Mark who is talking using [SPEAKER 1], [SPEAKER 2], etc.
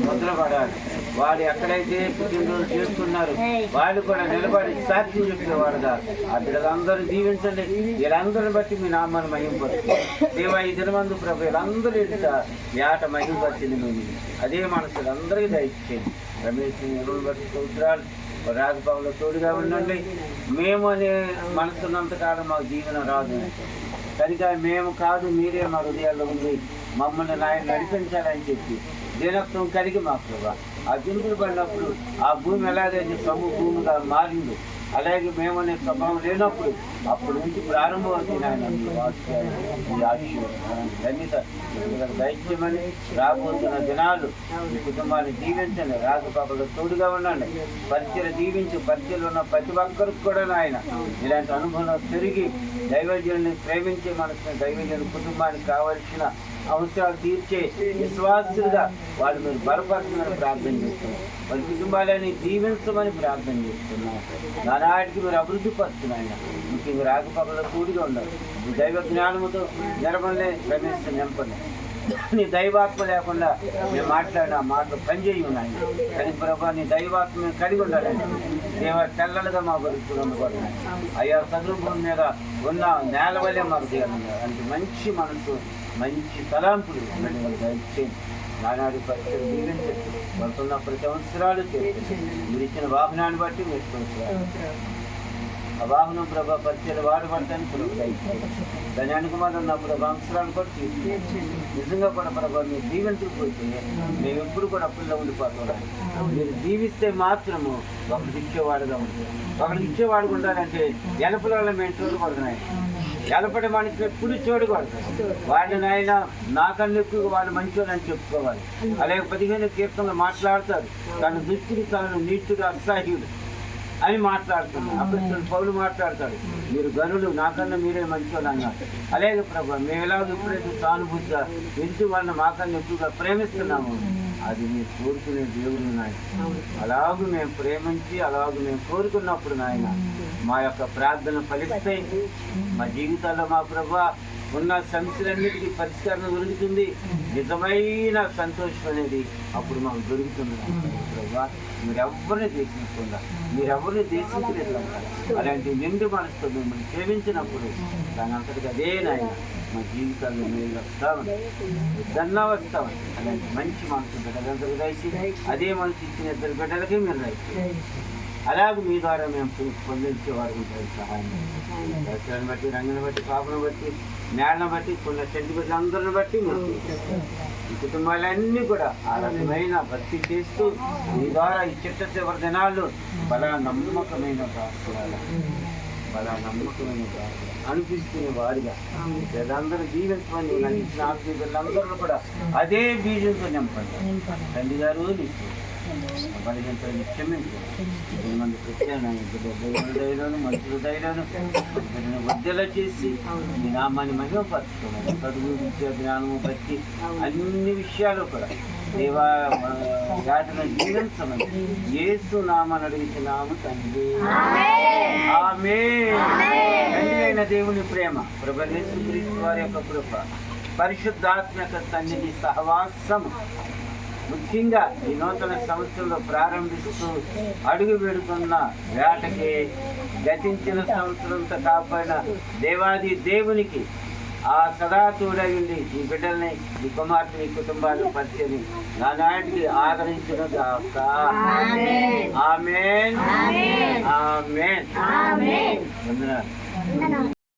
[SPEAKER 1] మొదలుపడాలి. వాడు ఎక్కడైతే పుట్టినరోజు చేసుకున్నారు వాళ్ళు కూడా నిలబడి సాక్ష్యం చెప్పేవాడుగా ఆ బిడ్డలందరూ దీవించండి. వీళ్ళందరిని బట్టి మీ నామాన్ని మహింపడుతుంది. దేవా ఈ దినమందు ప్రభు వీళ్ళందరూ ఎదుట ఏట మహింపరిచింది మేము అదే మనసు అందరికీ దయచేయండి. రమేష్ ఎరువులు బట్టి సూత్రాలు రాజభవన్లో తోడుగా ఉండండి. మేము అనే మనసున్నంతకాలం మాకు జీవనం రాదు కనుక మేము కాదు మీరే మా హృదయాల్లో ఉంది మమ్మల్ని నాయన నడిపించాలని చెప్పి దీనత్వం కలిగి మా ప్రభా ఆ జింపులు పడినప్పుడు ఆ భూమి ఎలాగైతే భూమిగా మారిందో అలాగే మేమనే స్వభావం లేనప్పుడు అప్పటి నుంచి ప్రారంభమవుతుంది ఆయన ధన్యత దైత్యమని రాబోతున్న దినాలు ఈ కుటుంబాన్ని దీవించండి. రాజబాబులో తోడుగా ఉండండి. పరిచయలు దీవించి పరిచయలు ఉన్న ప్రతి ఒక్కరికి కూడా ఆయన ఇలాంటి అనుభవం పెరిగి దైవజనుని ప్రేమించే మనసుని దైవజను కుటుంబానికి కావలసిన అవసరాలు తీర్చే విశ్వాసులుగా వాళ్ళు మీరు బలపరచమని ప్రార్థన చేస్తున్నాం. వారి కుటుంబాలని దీవించమని ప్రార్థన చేస్తున్నాం. నానాటికి మీరు అభివృద్ధి పరుస్తున్నాయి. ముఖ్యంగా రాజబాబులో తోడుగా ఉండాలి. మీ దైవ జ్ఞానముతో నిరమలే రమేష్ నింపండి. నీ దైవాత్మ లేకుండా మేము మాట్లాడిన మాటలు పనిచేయి ఉన్నాయి. కానీ ప్రభావ నీ దైవాత్మ మేము కలిగి ఉండాలండి. దేవ తెల్లలుగా మా బతుకులు ఉండబడుతున్నాయి. అయ్యా సదురు భూమి మీద ఉన్న నేల వల్లే మాకు తీయాలి. అంటే మంచి మనసు మంచి తలాంపులు దయచేయండి. నానాడి పరిస్థితులు దీవించండి. పడుతున్న ప్రతి సంవత్సరాలు మీరు ఇచ్చిన వాహనాన్ని బట్టి మీరు ఆ వాహనం ప్రభా పరిచయలు వాడబడతాను ప్రభు దయచేయండి. ధన్యానికి మనం ఉన్నప్పుడు సంవత్సరాలు కూడా నిజంగా కూడా ప్రభావ మీరు దీవించకపోతే మేము ఎప్పుడు కూడా అప్పుల్లో ఉండిపోతున్నాం. మీరు దీవిస్తే మాత్రము ఒకరికి ఇచ్చేవాడుగా ఉంటుంది. ఒకరికి ఇచ్చేవాడు ఉండాలంటే ఎలపల వల్ల మేము చూడకూడదున్నాయి. ఎలపడి మనిషి ఎప్పుడు చూడకూడదు. వాడిని ఆయన నాకన్నా ఎక్కువ వాడు మంచోడు అని చెప్పుకోవాలి. అలాగే 15 కీర్తనలు మాట్లాడతారు. తన దృష్టికి తనను నీచుగా అసహ్యుడు అని మాట్లాడుతున్నాడు. అప్పుడు పౌలు మాట్లాడతాడు మీరు గనులు నాకన్నా మీరే మంచోళ్ళు అన్నారు. అలాగే ప్రభా మేము ఎలాగో ఎప్పుడైతే సానుభూతిగా ఎదుటి వాళ్ళని మాకన్నా ఎక్కువగా ప్రేమిస్తున్నాము అది మీరు కోరుకునే దేవుడు నాయన. అలాగూ మేము ప్రేమించి అలాగూ మేము కోరుకున్నప్పుడు నాయన మా యొక్క ప్రార్థన ఫలిస్తాయి. మా జీవితాల్లో మా ప్రభా ఉన్న సమస్యలన్నిటికీ పరిష్కారం దొరుకుతుంది. నిజమైన సంతోషం అనేది అప్పుడు మాకు దొరుకుతుంది. ప్రభా మీరెవ్వరిని దేశించకుండా మీరెవరిని దేశించలేదు. అలాంటి నిండు మనసుతో మిమ్మల్ని సేవించినప్పుడు దాని అంతటిగా అదే నాయన మా జీవితాల్లో మీరు వస్తామని వద్దన్నా వస్తామని అలాంటి మంచి మనసు బిడ్డలందరూ దయచి అదే మనసు ఇచ్చిన ఇద్దరు బిడ్డలకి మీరు దయచి అలాగే మీ ద్వారా మేము పొందించేవారు ఉంటారు. సహాయం దర్శనాన్ని బట్టి రంగుని బట్టి పాపను బట్టి నేలను బట్టి కొన్ని చెంటి బిడ్డలందరిని బట్టి ఈ కుటుంబాలన్నీ కూడా ఆ రకమైన భక్తి చేస్తూ మీ ద్వారా ఈ చివరి దినాల్లో బలా నమ్మకమైన ప్రార్థన అనిపిస్తున్న వారిగా పేదందరూ జీవించమని నటించిన ఆత్మీయ పిల్లలందరూ కూడా అదే బీజంతో నింపండి. తండ్రి గారు బలిగించని క్షమించండి. మంది ప్రత్యేకమైన మనుషుల దైలోను వద్దెలా చేసి మీ నామాన్ని మహిమపరచుకోవాలి. చదువు విద్య జ్ఞానము బట్టి అన్ని విషయాలు కూడా దేవా వాటిని జీవించమని యేసు నామాన్ని అడుగుతున్నాము తండ్రి. ఆమేన్. తండ్రి అయిన దేవుని ప్రేమ ప్రభువైన యేసుక్రీస్తు వారి యొక్క కృప పరిశుద్ధాత్మ యొక్క సన్నిధి సహవాసము ముఖ్యంగా ఈ నూతన సంవత్సరంలో ప్రారంభిస్తూ అడుగు పెడుతున్న వేటకి గతించిన సంవత్సరంతో కాపాడిన దేవాది దేవునికి ఆ సదా తోడైంది ఈ బిడ్డల్ని ఈ కుమార్తెని కుటుంబాన్ని పరిచయం నానాటికి ఆదరించిన గాక. ఆమేన్. ఆమేన్. వందనాలు.